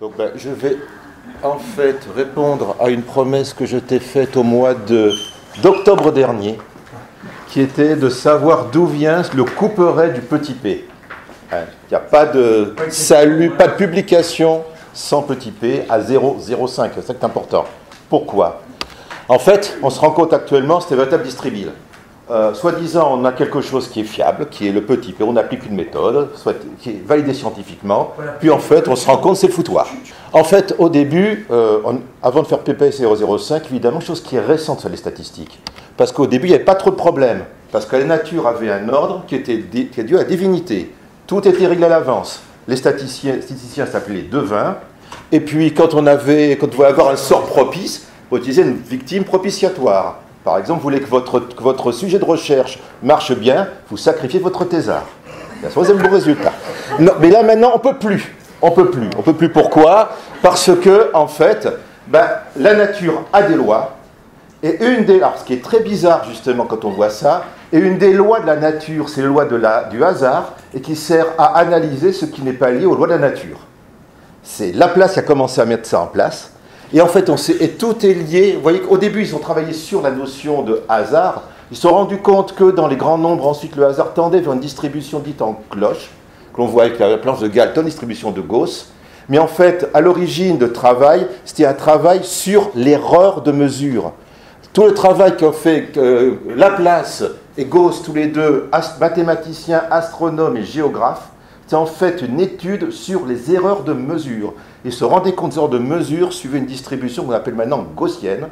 Donc je vais en fait répondre à une promesse que je t'ai faite au mois d'octobre dernier, qui était de savoir d'où vient le couperet du petit p. Il n'y a pas de salut, pas de publication sans petit p à 0,05, c'est ça qui est important. Pourquoi? En fait, on se rend compte actuellement, c'est un véritable distribile. Soi-disant, on a quelque chose qui est fiable, qui est le petit p, on applique une méthode, qui est validée scientifiquement, puis en fait, on se rend compte, c'est le foutoir. En fait, au début, avant de faire PPS 0,05, évidemment, chose qui est récente sur les statistiques, parce qu'au début, il n'y avait pas trop de problèmes, parce que la nature avait un ordre qui est dû à la divinité. Tout était réglé à l'avance. Les statisticiens s'appelaient les devins, et puis quand on voulait avoir un sort propice, on utilisait une victime propitiatoire. Par exemple, vous voulez que votre sujet de recherche marche bien, vous sacrifiez votre thésard. C'est un bon résultat. Non, mais là, maintenant, on ne peut plus. On peut plus. Pourquoi? Parce que, en fait, la nature a des lois. Et alors, ce qui est très bizarre, justement, quand on voit ça, et une des lois de la nature, c'est la loi du hasard, et qui sert à analyser ce qui n'est pas lié aux lois de la nature. C'est Laplace qui a commencé à mettre ça en place. Et en fait, et tout est lié. Vous voyez qu'au début, ils ont travaillé sur la notion de hasard. Ils se sont rendus compte que dans les grands nombres, ensuite, le hasard tendait vers une distribution dite en cloche, que l'on voit avec la planche de Galton, distribution de Gauss. Mais en fait, à l'origine de travail, c'était un travail sur l'erreur de mesure. Tout le travail qu'ont fait Laplace et Gauss, tous les deux, mathématiciens, astronomes et géographes, c'est en fait une étude sur les erreurs de mesure. Ils se rendaient compte que les erreurs de mesure suivaient une distribution qu'on appelle maintenant gaussienne.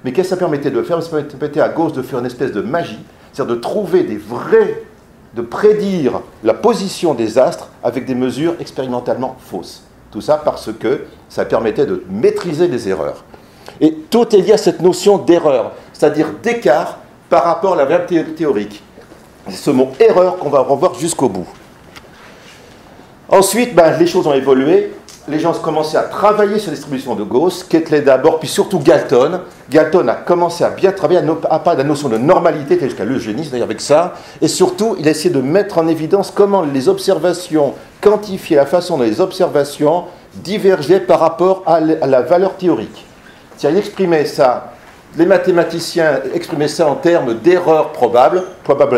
Mais qu'est-ce que ça permettait de faire? Ça permettait à Gauss de faire une espèce de magie, c'est-à-dire de trouver de prédire la position des astres avec des mesures expérimentalement fausses. Tout ça parce que ça permettait de maîtriser les erreurs. Et tout est lié à cette notion d'erreur, c'est-à-dire d'écart par rapport à la valeur théorique. C'est ce mot erreur qu'on va revoir jusqu'au bout. Ensuite, les choses ont évolué. Les gens ont commencé à travailler sur la distribution de Gauss, Quetelet d'abord, puis surtout Galton. Galton a commencé à bien travailler à part la notion de normalité, jusqu'à l'eugénisme d'ailleurs avec ça. Et surtout, il a essayé de mettre en évidence comment les observations, quantifier la façon dont les observations divergeaient par rapport à la valeur théorique. C'est-à-dire, il exprimait ça, les mathématiciens exprimaient ça en termes d'erreur probable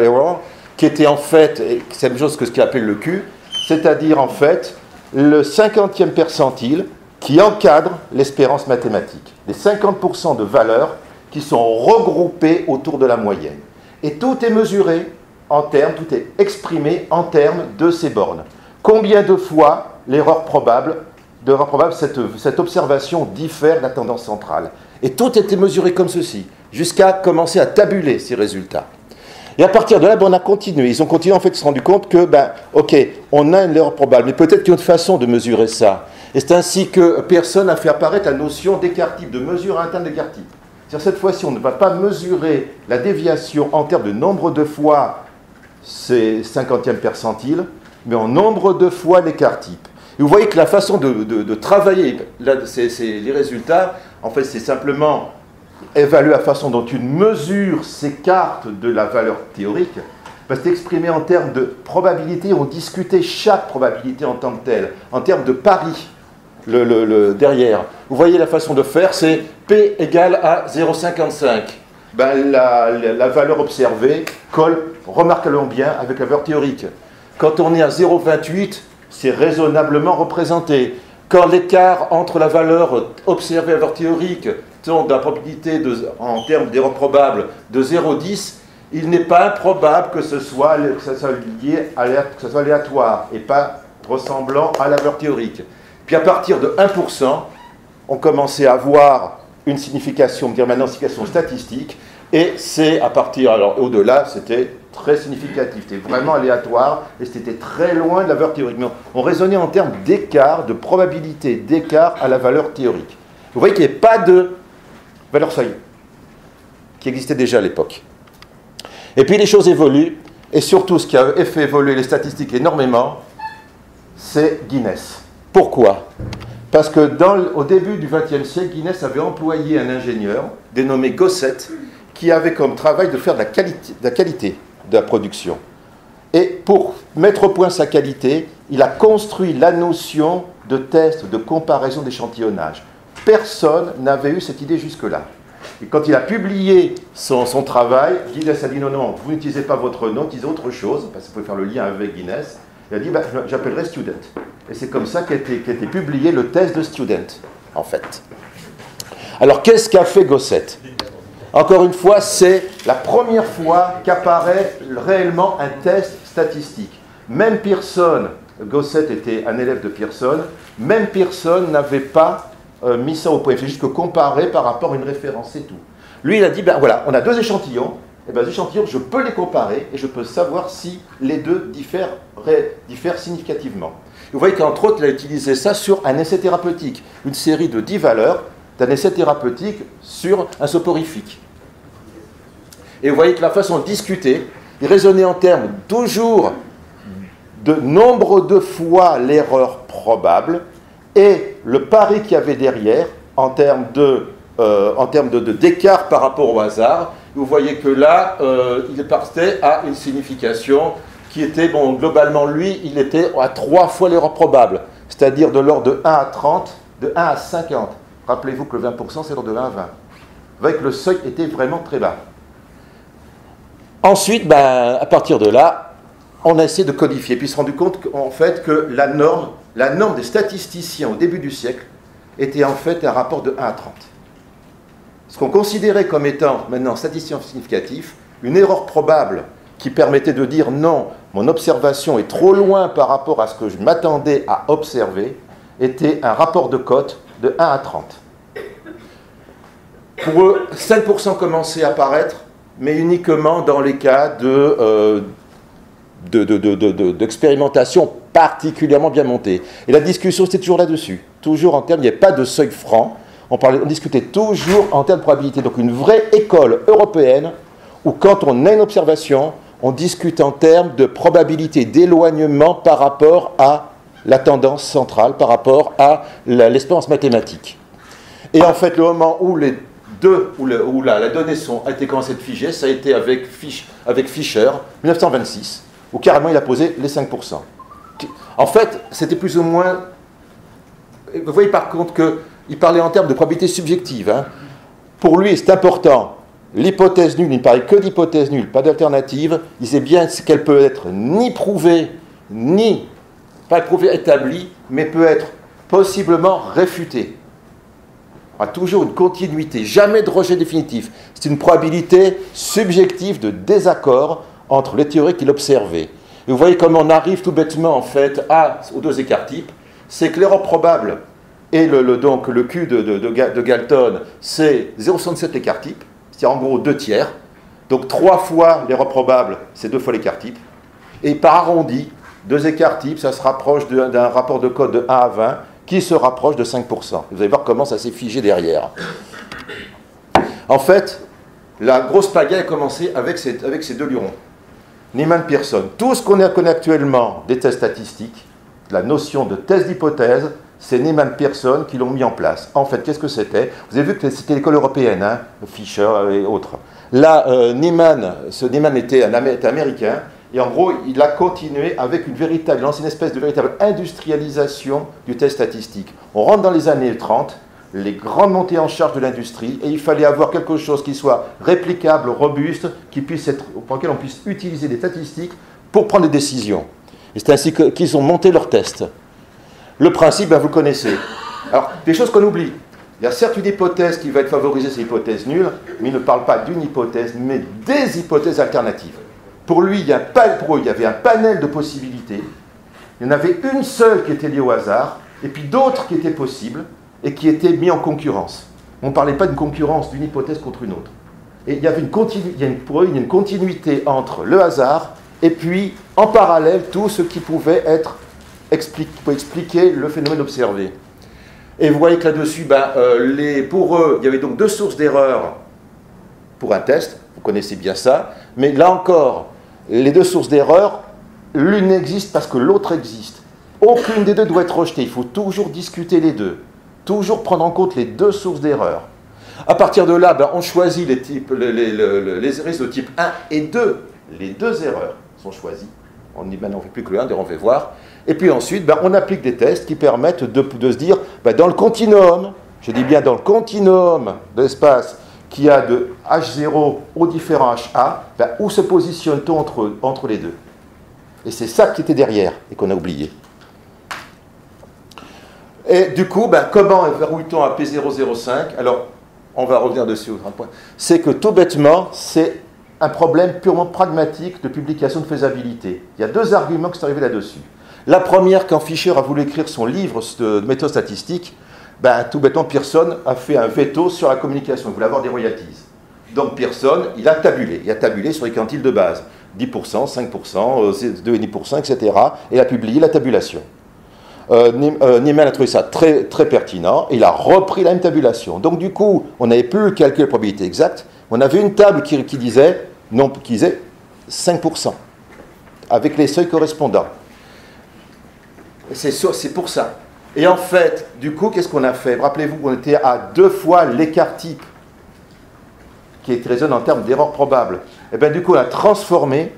error, qui était en fait, c'est la même chose que ce qu'il appelle le Q, c'est-à-dire en fait le 50e percentile qui encadre l'espérance mathématique. Les 50% de valeurs qui sont regroupées autour de la moyenne. Et tout est mesuré tout est exprimé en termes de ces bornes. Combien de fois l'erreur probable, cette observation diffère de la tendance centrale. Et tout était mesuré comme ceci, jusqu'à commencer à tabuler ces résultats. Et à partir de là, on a continué. Ils ont continué, en fait, ils se sont rendus compte que, ok, on a une erreur probable, mais peut-être qu'il y a une autre façon de mesurer ça. Et c'est ainsi que Pearson a fait apparaître la notion d'écart type, de mesure interne d'écart type. C'est-à-dire, cette fois-ci, on ne va pas mesurer la déviation en termes de nombre de fois ces 50e percentiles, mais en nombre de fois l'écart type. Et vous voyez que la façon de travailler les résultats, en fait, c'est simplement évaluer la façon dont une mesure s'écarte de la valeur théorique, c'est exprimé en termes de probabilité. On discutait chaque probabilité en tant que telle, en termes de pari derrière. Vous voyez la façon de faire, c'est P égale à 0,55. La valeur observée colle remarquablement bien avec la valeur théorique. Quand on est à 0,28, c'est raisonnablement représenté. Quand l'écart entre la valeur observée et la valeur théorique tombe de la probabilité en termes d'erreur probable de 0,10, il n'est pas improbable que ce soit aléatoire et pas ressemblant à la valeur théorique. Puis à partir de 1%, on commençait à avoir une signification, maintenant une signification statistique, et c'est à partir, alors au-delà, c'était très significatif, c'était vraiment aléatoire, et c'était très loin de la valeur théorique. Mais on raisonnait en termes d'écart, de probabilité d'écart à la valeur théorique. Vous voyez qu'il n'y avait pas de valeur seuil, qui existait déjà à l'époque. Et puis les choses évoluent, et surtout ce qui a fait évoluer les statistiques énormément, c'est Guinness. Pourquoi? Parce que au début du XXe siècle, Guinness avait employé un ingénieur dénommé Gosset, qui avait comme travail de faire de la qualité de la production. Et pour mettre au point sa qualité, il a construit la notion de test, de comparaison d'échantillonnage. Personne n'avait eu cette idée jusque-là. Et quand il a publié son travail, Guinness a dit non, vous n'utilisez pas votre nom, utilisez autre chose, parce que vous pouvez faire le lien avec Guinness. Il a dit j'appellerai Student. Et c'est comme ça qu'a été publié le test de Student, en fait. Alors qu'est-ce qu'a fait Gosset? Encore une fois, c'est la première fois qu'apparaît réellement un test statistique. Même Pearson, Gosset était un élève de Pearson, même Pearson n'avait pas mis ça au point. Il fait juste que comparer par rapport à une référence, c'est tout. Lui, il a dit, voilà, on a deux échantillons, et bien les échantillons, je peux les comparer, et je peux savoir si les deux diffèrent significativement. Vous voyez qu'entre autres, il a utilisé ça sur un essai thérapeutique, une série de 10 valeurs d'un essai thérapeutique sur un soporifique. Et vous voyez que la façon de discuter, il raisonnait en termes toujours de nombre de fois l'erreur probable et le pari qu'il y avait derrière en termes d'écart par rapport au hasard. Vous voyez que là, il partait à une signification qui était, bon, globalement, lui, il était à 3 fois l'erreur probable, c'est-à-dire de l'ordre de 1 à 30, de 1 à 50. Rappelez-vous que le 20%, c'est l'ordre de 1 à 20. Vous voyez que le seuil était vraiment très bas. Ensuite, à partir de là, on a essayé de codifier, puis se rendu compte en fait que la norme des statisticiens au début du siècle était en fait un rapport de 1 à 30. Ce qu'on considérait comme étant maintenant statisticien significatif, une erreur probable qui permettait de dire non, mon observation est trop loin par rapport à ce que je m'attendais à observer, était un rapport de cote de 1 à 30. Pour eux, 5% commençaient à apparaître, mais uniquement dans les cas d'expérimentation particulièrement bien montée. Et la discussion, c'était toujours là-dessus. Toujours en termes, il n'y avait pas de seuil franc. On discutait toujours en termes de probabilité. Donc une vraie école européenne où quand on a une observation, on discute en termes de probabilité d'éloignement par rapport à la tendance centrale, par rapport à l'espérance mathématique. Et en fait, le moment où la donnée a été commencée à être figée, ça a été avec Fisher, 1926, où carrément il a posé les 5%. En fait, c'était plus ou moins... Vous voyez par contre qu'il parlait en termes de probabilité subjective. Hein. Pour lui, c'est important, l'hypothèse nulle, il ne parlait que d'hypothèse nulle, pas d'alternative. Il disait bien qu'elle peut être ni prouvée, ni pas prouvée établie, mais peut être possiblement réfutée. Il y a toujours une continuité, jamais de rejet définitif. C'est une probabilité subjective de désaccord entre les théories qu'il observait. Et vous voyez comment on arrive tout bêtement en fait aux deux écarts types. C'est que l'erreur probable et donc le Q de Galton, c'est 0,67 l'écart type, c'est-à-dire en gros 2 tiers. Donc 3 fois l'erreur probable, c'est 2 fois l'écart type. Et par arrondi, 2 écarts types, ça se rapproche d'un rapport de code de 1 à 20 qui se rapproche de 5%. Vous allez voir comment ça s'est figé derrière. En fait, la grosse pagaille a commencé avec ces deux lurons. Niemann-Pearson. Tout ce qu'on connaît actuellement des tests statistiques, la notion de test d'hypothèse, c'est Niemann-Pearson qui l'ont mis en place. En fait, qu'est-ce que c'était? Vous avez vu que c'était l'école européenne, hein, Fisher et autres. Là, Niemann était américain, et en gros, il a continué avec il lance une espèce de véritable industrialisation du test statistique. On rentre dans les années 30, les grandes montées en charge de l'industrie, et il fallait avoir quelque chose qui soit réplicable, robuste, pour lequel on puisse utiliser des statistiques pour prendre des décisions. Et c'est ainsi qu'ils ont monté leur test. Le principe, vous le connaissez. Alors, des choses qu'on oublie. Il y a certes une hypothèse qui va être favorisée, c'est l'hypothèse nulle, mais il ne parle pas d'une hypothèse, mais des hypothèses alternatives. Pour lui, il y avait un panel de possibilités. Il y en avait une seule qui était liée au hasard, et puis d'autres qui étaient possibles, et qui étaient mis en concurrence. On ne parlait pas d'une concurrence d'une hypothèse contre une autre. Et il y avait pour eux, il y a une continuité entre le hasard et puis, en parallèle, tout ce qui pouvait être pour expliquer le phénomène observé. Et vous voyez que là-dessus, pour eux, il y avait donc 2 sources d'erreur pour un test, vous connaissez bien ça, mais là encore, les 2 sources d'erreur, l'une existe parce que l'autre existe. Aucune des deux doit être rejetée, il faut toujours discuter les deux. Toujours prendre en compte les 2 sources d'erreur. À partir de là, on choisit les risques de type 1 et 2. Les 2 erreurs sont choisies. Maintenant, on ne fait plus que le 1, on fait voir. Et puis ensuite, on applique des tests qui permettent de se dire, dans le continuum, je dis bien dans le continuum de l'espace qui a de H0 au différent HA, où se positionne-t-on entre les deux? Et c'est ça qui était derrière et qu'on a oublié. Et du coup, comment verrouille-t-on à P005? Alors, on va revenir dessus. C'est que tout bêtement, c'est un problème purement pragmatique de publication de faisabilité. Il y a deux arguments qui sont arrivés là-dessus. La première, quand Fisher a voulu écrire son livre de méthode statistique, tout bêtement, Pearson a fait un veto sur la communication. Il voulait avoir des royalties. Donc Pearson, il a tabulé. Il a tabulé sur les quantiles de base. 10%, 5%, 2,5%, etc. Et il a publié la tabulation. Niemann a trouvé ça très, très pertinent. Et il a repris la même tabulation. Donc du coup, on n'avait plus le calcul de probabilité exacte. On avait une table qui disait 5%, avec les seuils correspondants. C'est pour ça. Et en fait, du coup, qu'est-ce qu'on a fait? Rappelez-vous qu'on était à 2 fois l'écart type, qui résonne en termes d'erreur probable. Et bien du coup, on a transformé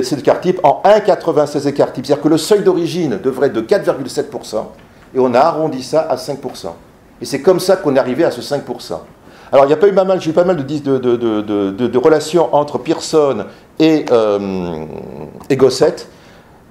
cet écart type en 1,96 écart type. C'est-à-dire que le seuil d'origine devrait être de 4,7%, et on a arrondi ça à 5%. Et c'est comme ça qu'on est arrivé à ce 5%. Alors, j'ai eu pas mal de relations entre Pearson et Gosset.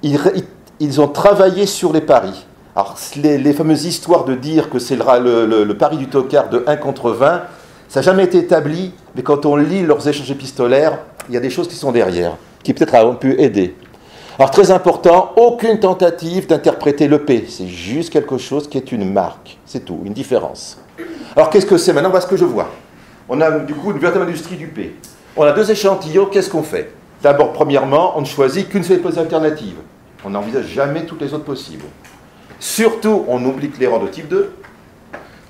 Ils ont travaillé sur les paris. Alors, les fameuses histoires de dire que c'est le pari du tocard de 1 contre 20, ça n'a jamais été établi, mais quand on lit leurs échanges épistolaires, il y a des choses qui sont derrière, qui peut-être ont pu aider. Alors, très important, aucune tentative d'interpréter le P. C'est juste quelque chose qui est une marque, c'est tout, une différence. Alors, qu'est-ce que c'est maintenant? Voilà ce que je vois. On a du coup une véritable industrie du P. On a 2 échantillons, qu'est-ce qu'on fait? D'abord, premièrement, on ne choisit qu'une seule hypothèse alternative. On n'envisage jamais toutes les autres possibles. Surtout, on oublie que l'erreur de type 2.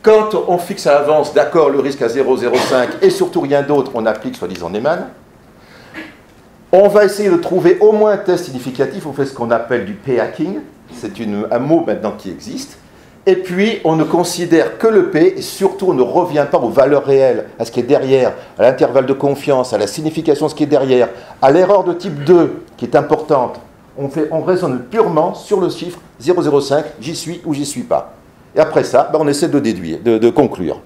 Quand on fixe à l'avance, d'accord, le risque à 0,05 et surtout rien d'autre, on applique soi-disant Niemann. On va essayer de trouver au moins un test significatif. On fait ce qu'on appelle du P-hacking. C'est un mot maintenant qui existe. Et puis, on ne considère que le P, et surtout, on ne revient pas aux valeurs réelles, à ce qui est derrière, à l'intervalle de confiance, à la signification de ce qui est derrière, à l'erreur de type 2, qui est importante. On raisonne purement sur le chiffre 0,05, j'y suis ou j'y suis pas. Et après ça, on essaie de déduire, de conclure.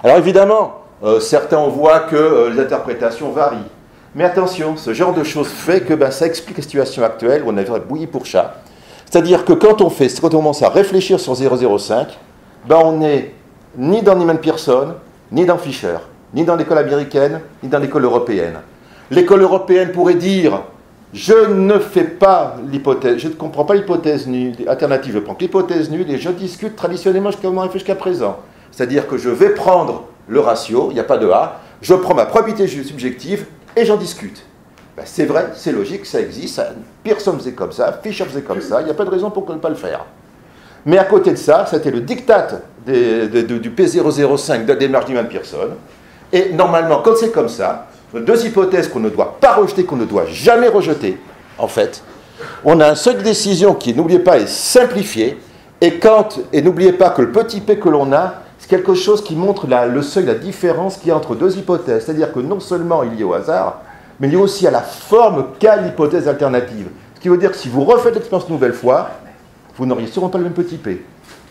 Alors évidemment, certains on voit que les interprétations varient. Mais attention, ce genre de choses fait que ça explique la situation actuelle où on a bouilli pour chat. C'est-à-dire que quand on commence à réfléchir sur 0,05, on n'est ni dans Niemann-Pearson, ni dans Fisher, ni dans l'école américaine, ni dans l'école européenne. L'école européenne pourrait dire, je ne fais pas l'hypothèse, je ne comprends pas l'hypothèse alternative, je prends que l'hypothèse nulle et je discute traditionnellement comme on a fait jusqu'à présent. C'est-à-dire que je vais prendre le ratio, il n'y a pas de A, je prends ma probabilité subjective et j'en discute. C'est vrai, c'est logique, ça existe, Pearson faisait comme ça, Fisher faisait comme ça, il n'y a pas de raison pour ne pas le faire. Mais à côté de ça, c'était le diktat du P005 de la démarche Niemann-Pearson. Et normalement, quand c'est comme ça, 2 hypothèses qu'on ne doit pas rejeter, qu'on ne doit jamais rejeter, en fait, on a un seuil de décision qui, n'oubliez pas, est simplifié, et n'oubliez pas que le petit p que l'on a, c'est quelque chose qui montre le seuil, la différence qu'il y a entre 2 hypothèses. C'est-à-dire que non seulement il y a au hasard, mais il y a aussi à la forme qu'a l'hypothèse alternative. Ce qui veut dire que si vous refaites l'expérience une nouvelle fois, vous n'auriez sûrement pas le même petit p.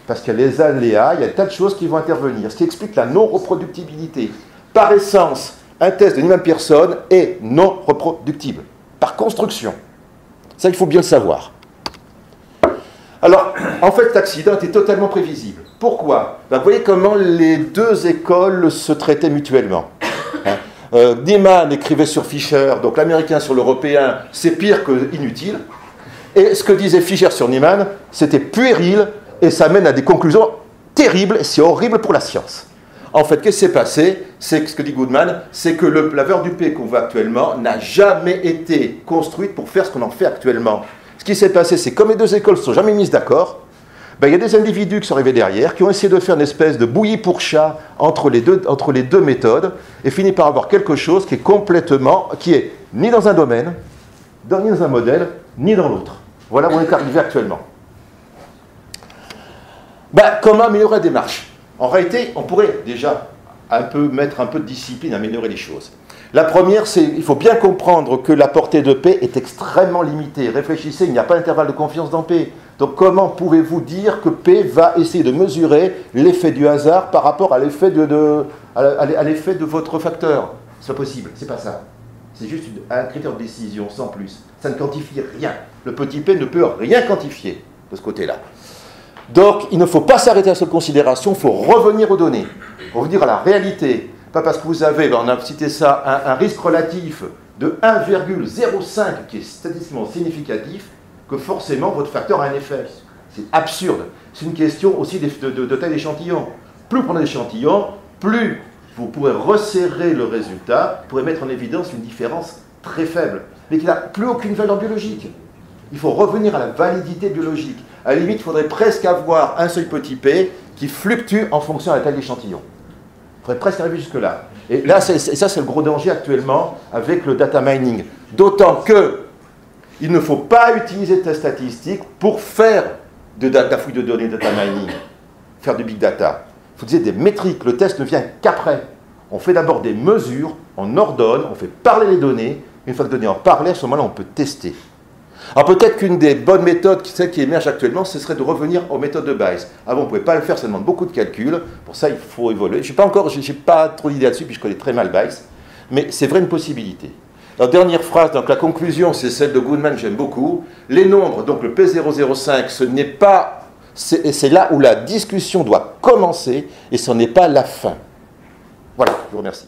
Parce qu'il y a les aléas, il y a des tas de choses qui vont intervenir. Ce qui explique la non-reproductibilité. Par essence, un test de Niemann-Pearson est non reproductible, par construction. Ça, il faut bien le savoir. Alors, en fait, cet accident était totalement prévisible. Pourquoi? Vous voyez comment les 2 écoles se traitaient mutuellement. Niemann écrivait sur Fisher, donc l'américain sur l'européen, c'est pire que inutile. Et ce que disait Fisher sur Niemann, c'était puéril, et ça mène à des conclusions terribles, c'est horrible pour la science. En fait, qu'est-ce qui s'est passé? C'est ce que dit Goodman, c'est que la valeur du P qu'on voit actuellement n'a jamais été construite pour faire ce qu'on en fait actuellement. Ce qui s'est passé, c'est que comme les 2 écoles ne se sont jamais mises d'accord, il y a des individus qui sont arrivés derrière, qui ont essayé de faire une espèce de bouillie pour chat entre les deux méthodes, et finit par avoir quelque chose qui est ni dans un domaine, ni dans un modèle, ni dans l'autre. Voilà où on est arrivé actuellement. Comment améliorer la démarche? En réalité, on pourrait déjà mettre un peu de discipline, améliorer les choses. La première, c'est il faut bien comprendre que la portée de P est extrêmement limitée. Réfléchissez, il n'y a pas d'intervalle de confiance dans P. Donc comment pouvez-vous dire que P va essayer de mesurer l'effet du hasard par rapport à l'effet à l'effet de votre facteur? C'est pas possible, c'est pas ça. C'est juste un critère de décision, sans plus. Ça ne quantifie rien. Le petit p ne peut rien quantifier de ce côté-là. Donc, il ne faut pas s'arrêter à cette considération, il faut revenir aux données, revenir à la réalité. Pas parce que vous avez, on a cité ça, un risque relatif de 1,05 qui est statistiquement significatif, que forcément votre facteur a un effet. C'est absurde. C'est une question aussi de taille d'échantillon. Plus vous prenez d'échantillons, plus vous pourrez resserrer le résultat, vous pourrez mettre en évidence une différence très faible, mais qui n'a plus aucune valeur biologique. Il faut revenir à la validité biologique. À la limite, il faudrait presque avoir un seuil petit p qui fluctue en fonction de la taille de l'échantillon. Il faudrait presque arriver jusque-là. Et là, ça, c'est le gros danger actuellement avec le data mining. D'autant que il ne faut pas utiliser de tests statistiques pour faire de la fouille de données, data mining, faire du big data. Il faut utiliser des métriques. Le test ne vient qu'après. On fait d'abord des mesures, on ordonne, on fait parler les données. Une fois que les données ont parlé, à ce moment-là, on peut tester. Alors peut-être qu'une des bonnes méthodes, celle qui émerge actuellement, ce serait de revenir aux méthodes de Bayes. Avant, on ne pouvait pas le faire, ça demande beaucoup de calculs. Pour ça, il faut évoluer. Je n'ai pas trop d'idées là-dessus, puis je connais très mal Bayes. Mais c'est vrai une possibilité. La dernière phrase, donc la conclusion, c'est celle de Goodman que j'aime beaucoup. Les nombres, donc le P005, ce n'est pas... C'est là où la discussion doit commencer, et ce n'est pas la fin. Voilà, je vous remercie.